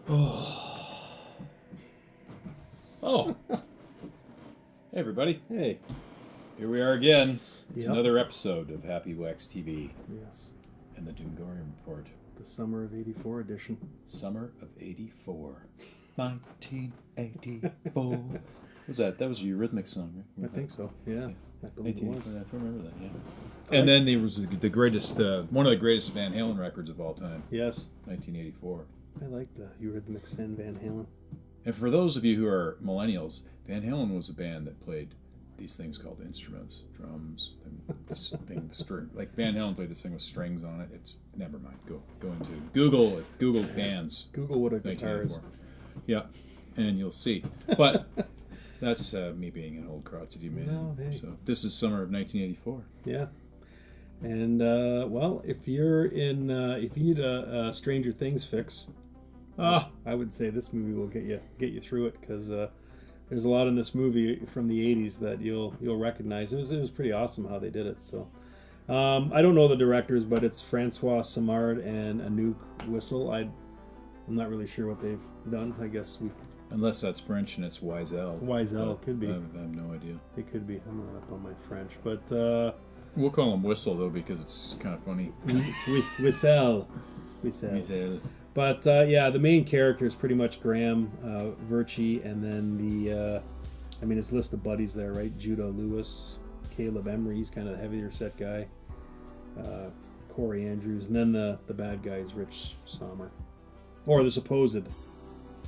Oh. Hey, everybody. Hey. Here we are again. It's Yep. another episode of Happy Wax TV Yes. and the Doomgorian Report. The Summer of '84 edition. Summer of 84. 1984. What was that? That was a Eurythmics song, right? I think so. Yeah. I believe it was. I remember that, yeah. And then there was the greatest, one of the greatest Van Halen records of all time. Yes. 1984. I like the Eurythmics and Van Halen. And for those of you who are millennials, Van Halen was a band that played these things called instruments, drums, and string. Like Van Halen played this thing with strings on it. It's never mind. Go into Google bands. Google what a guitar is. Yeah, and you'll see. But that's me being an old crotchety man. No, hey. So this is summer of 1984. Yeah. And well, if you're in, if you need a Stranger Things fix, I would say this movie will get you through it, because there's a lot in this movie from the '80s that you'll recognize. It was pretty awesome how they did it. So I don't know the directors, but it's Francois Simard and Anouk Wissel. I'm not really sure what they've done. I guess Unless that's French and it's Wiesel could be. I have no idea. It could be. I'm not up on my French, but We'll call him Whistle though, because it's kind of funny. Wissel. But yeah, the main character is pretty much Graham Verchie, and then his list of buddies there, right? Judah Lewis, Caleb Emery, he's kind of the heavier set guy, Corey Andrews, and then the bad guy is Rich Sommer, or the supposed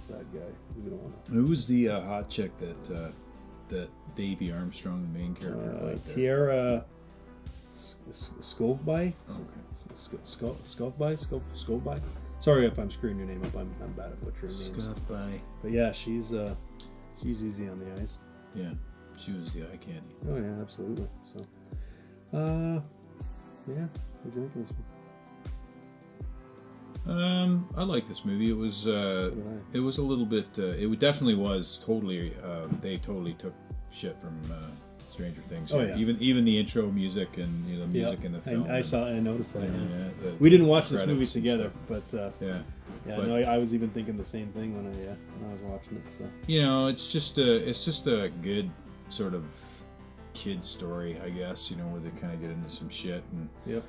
bad guy. We don't want to. Who was the hot chick that Davy Armstrong, the main character, liked? Tiara Skovby? Okay. Skovby? Sorry if I'm screwing your name up. I'm bad at butchering names. Skovby. But yeah, she's easy on the eyes. Yeah, she was the eye candy. Oh yeah, absolutely. So, yeah, what do you think of this one? I like this movie. It was a little bit. It definitely was totally. They totally took shit from Stranger Things. Oh, yeah. Even the intro music and the music in the film. I noticed that. Yeah, we didn't watch this movie together, but yeah. But, no, I was even thinking the same thing when I was watching it. So it's just a good sort of kid story, I guess. Where they kind of get into some shit and. Yep.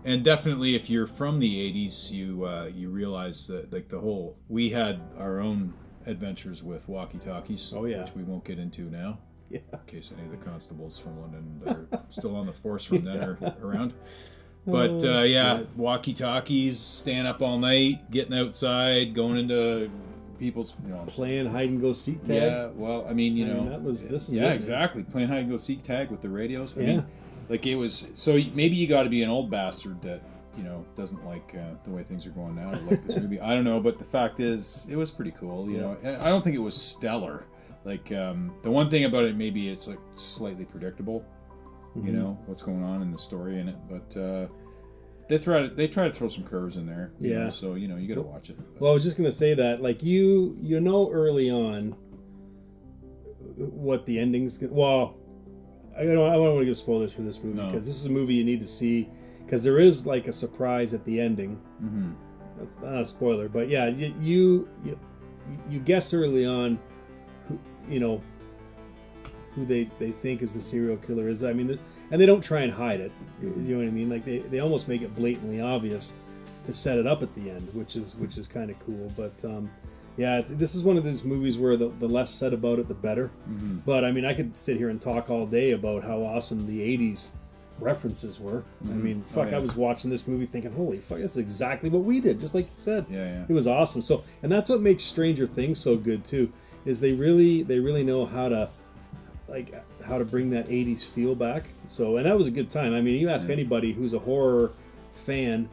And definitely, if you're from the '80s, you realize that we had our own adventures with walkie-talkies, yeah. which we won't get into now, yeah. in case any of the constables from London that are still on the force from then are around. But walkie-talkies, staying up all night, getting outside, going into people's playing hide and go seek tag. Yeah, well, exactly playing hide and go seek tag with the radios. I mean, like it was, so maybe you got to be an old bastard that doesn't like the way things are going now to like this movie. I don't know, but the fact is, it was pretty cool. I don't think it was stellar. Like the one thing about it, maybe it's like slightly predictable. What's going on in the story in it, but they try to throw some curves in there. So you got to watch it. Well, I was just gonna say that, like early on what the ending's gonna. Well, I don't want to give spoilers for this movie, because this is a movie you need to see, because there is like a surprise at the ending. Mm-hmm. That's not a spoiler, but yeah, you guess early on who they think is the serial killer is. I mean, and they don't try and hide it. You know what I mean? Like they almost make it blatantly obvious to set it up at the end, which is kind of cool. But yeah, this is one of those movies where the less said about it, the better. Mm-hmm. But I mean, I could sit here and talk all day about how awesome the '80s references were. Mm-hmm. I mean, I was watching this movie thinking, holy fuck, that's exactly what we did, just like you said. Yeah. It was awesome. So, and that's what makes Stranger Things so good too, is they really know how to bring that '80s feel back. So, and that was a good time. I mean, you ask anybody who's a horror fan,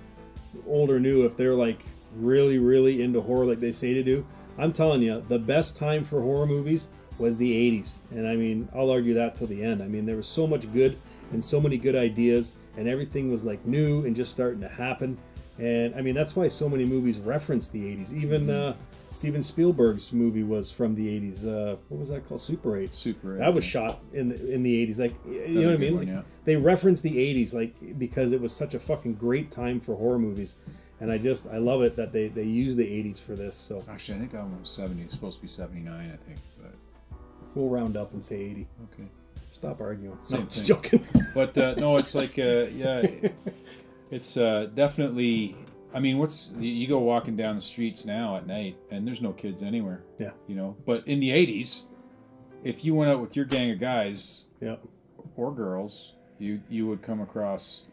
old or new, if they're like really, really into horror like they say to do, I'm telling you, the best time for horror movies was the '80s. And I mean, I'll argue that till the end. I mean, there was so much good and so many good ideas, and everything was like new and just starting to happen. And I mean, that's why so many movies reference the '80s. Even Steven Spielberg's movie was from the '80s. What was that called? Super 8. Super 8. That was shot in the '80s. Like, you know what I mean? One, yeah. They reference the '80s, like, because it was such a fucking great time for horror movies. And I love it that they use the 80s for this. So Actually, I think that one was 70. It's supposed to be 79, I think. But we'll round up and say 80. okay. Stop arguing. Same no, just thing. joking. But no, it's like it's definitely. I mean, you go walking down the streets now at night, and there's no kids anywhere. Yeah. You know, but in the 80s, if you went out with your gang of guys, Yep. or girls, you would come across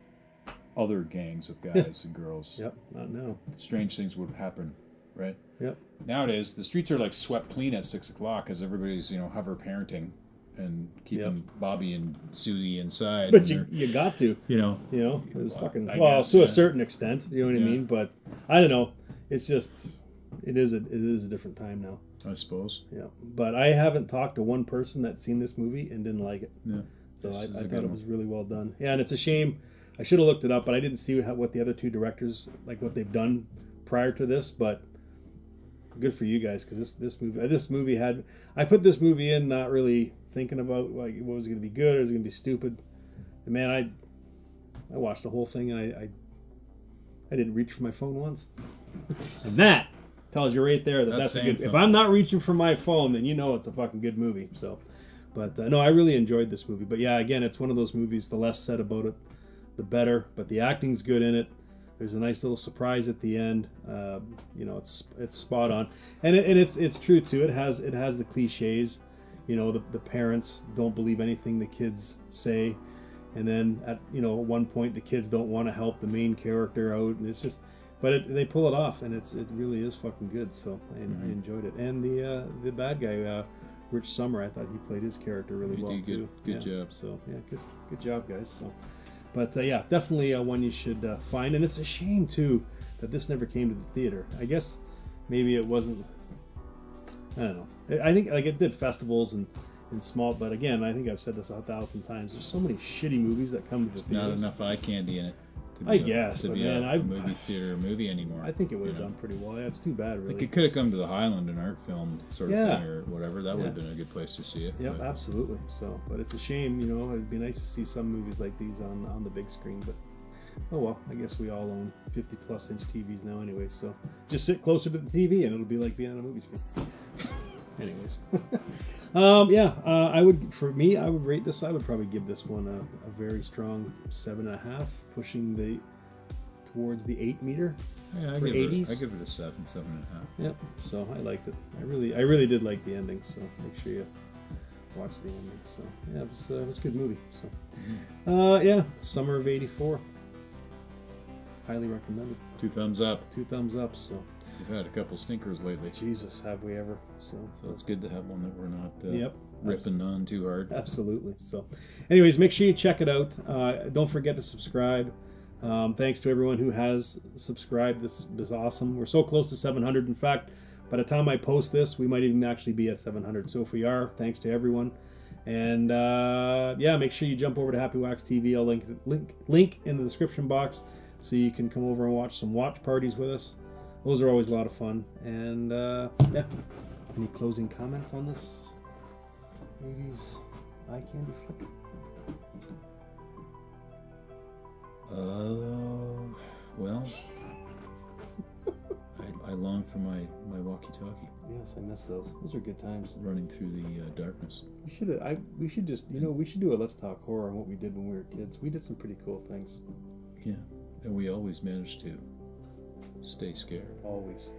other gangs of guys and girls. Yep. Not now. Strange things would happen, right? Yep. Nowadays, the streets are like swept clean at 6 o'clock because everybody's hover parenting and keeping Bobby and Susie inside. But you got to. You know, It was fucking I well guess, to a yeah. certain extent. You know what I mean? But I don't know. It's just it is a different time now. I suppose. Yeah. But I haven't talked to one person that's seen this movie and didn't like it. Yeah. So This I is a thought good it one. was really well done. Yeah, and it's a shame. I should have looked it up, but I didn't see what the other two directors what they've done prior to this. But good for you guys because this movie had. I put this movie in not really thinking about what was going to be good or was going to be stupid. And man, I watched the whole thing and I didn't reach for my phone once, and that tells you right there that's a good. If I'm not reaching for my phone, then you know it's a fucking good movie. So. But no, I really enjoyed this movie. But yeah, again, it's one of those movies, the less said about it, the better. But the acting's good in it. There's a nice little surprise at the end. It's spot on. And it's true, too. It has the cliches. The parents don't believe anything the kids say. And then at one point, the kids don't want to help the main character out. And it's just... But they pull it off, and it really is fucking good. So I enjoyed it. And the bad guy... Rich Sommer, I thought he played his character really well too. Good job. So yeah, good job, guys. So, but yeah, definitely one you should find. And it's a shame too that this never came to the theater. I guess maybe it wasn't. I don't know. I think it did festivals and small, but again, I think I've said this 1,000 times. There's so many shitty movies that come to the theaters. Not enough eye candy in it. I guess, to but be man, a movie theater movie anymore. I think it would have done pretty well. Yeah, it's too bad, really. Like it could have come to the Highland, an art film sort of thing or whatever. That would have been a good place to see it. Yep, absolutely. So, but it's a shame, It'd be nice to see some movies like these on the big screen. But oh well, I guess we all own 50+ inch TVs now, anyway. So just sit closer to the TV, and it'll be like being on a movie screen. Anyways, I would rate this. I would probably give this one a very strong 7.5, pushing towards the 8 meter. Yeah, I for give 80s. I give it a 7.5. Yep. So I liked it. I really did like the ending. So make sure you watch the ending. So yeah, it was a good movie. So summer of '84. Highly recommended. 2 thumbs up. 2 thumbs up. So. We've had a couple stinkers lately. Jesus, have we ever? So it's good to have one that we're not ripping on too hard. Absolutely. So, anyways, make sure you check it out. Don't forget to subscribe. Thanks to everyone who has subscribed. This is awesome. We're so close to 700. In fact, by the time I post this, we might even actually be at 700. So if we are, thanks to everyone. And make sure you jump over to Happy Wax TV. I'll link in the description box so you can come over and watch some watch parties with us. Those are always a lot of fun. And any closing comments on this 80s eye candy flick? Well, I long for my walkie-talkie. Yes, I miss those. Those are good times. Running through the darkness. We should just we should do a Let's Talk Horror on what we did when we were kids. We did some pretty cool things. Yeah, and we always managed to stay scared. Always.